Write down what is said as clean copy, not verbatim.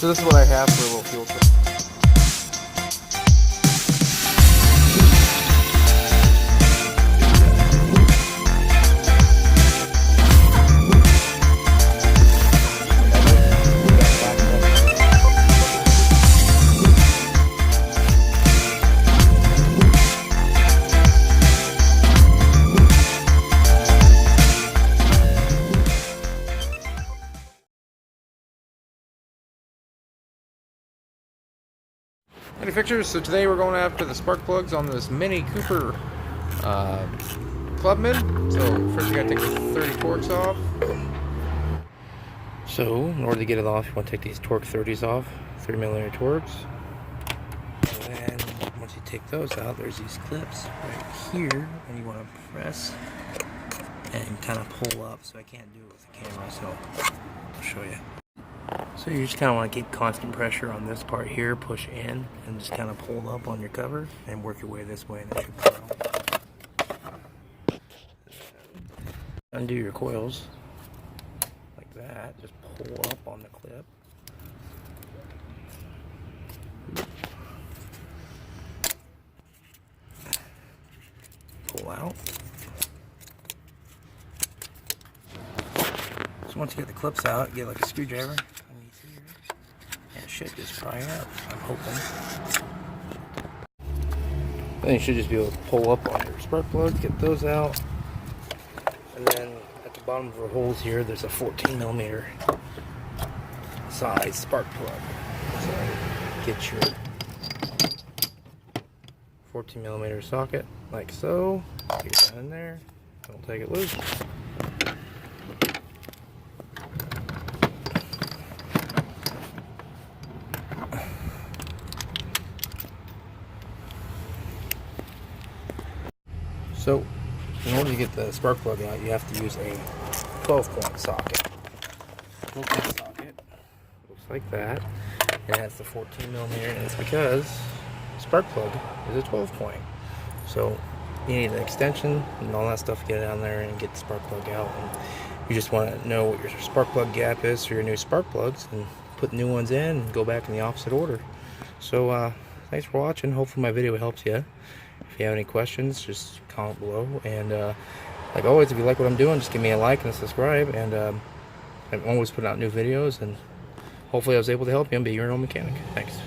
So this is what I have for a little fuel trip. Manufacturers, so today we're going after the spark plugs on this Mini Cooper Clubman. So first you gotta take the 30 Torx off. So in order to get it off, you want to take these Torx 30s off, 30mm Torx. And then once you take those out, there's these clips right here, and you want to press and kind of pull up. So I can't do it with the camera, so I'll show you. So you just kind of want to keep constant pressure on this part here, push in, and just kind of pull up on your cover and work your way this way, and it should pull out. Undo your coils like that, just pull up on the clip. Pull out. So once you get the clips out, get like a screwdriver underneath here, and it should just pry out, I'm hoping. Then you should just be able to pull up on your spark plugs, get those out, and then at the bottom of our holes here, there's a 14mm size spark plug. So get your 14mm socket like so, get it down in there, don't take it loose. So, in order to get the spark plug out, you have to use a 12-point socket. 12-point socket looks like that. It has the 14mm, and it's because the spark plug is a 12-point. So, you need an extension and all that stuff to get it down there and get the spark plug out. And you just want to know what your spark plug gap is for your new spark plugs and put new ones in and go back in the opposite order. So, thanks for watching. Hopefully my video helps you. If you have any questions, just comment below. And like always, if you like what I'm doing, just give me a like and a subscribe. And I'm always putting out new videos. And hopefully I was able to help you and be your own mechanic. Thanks.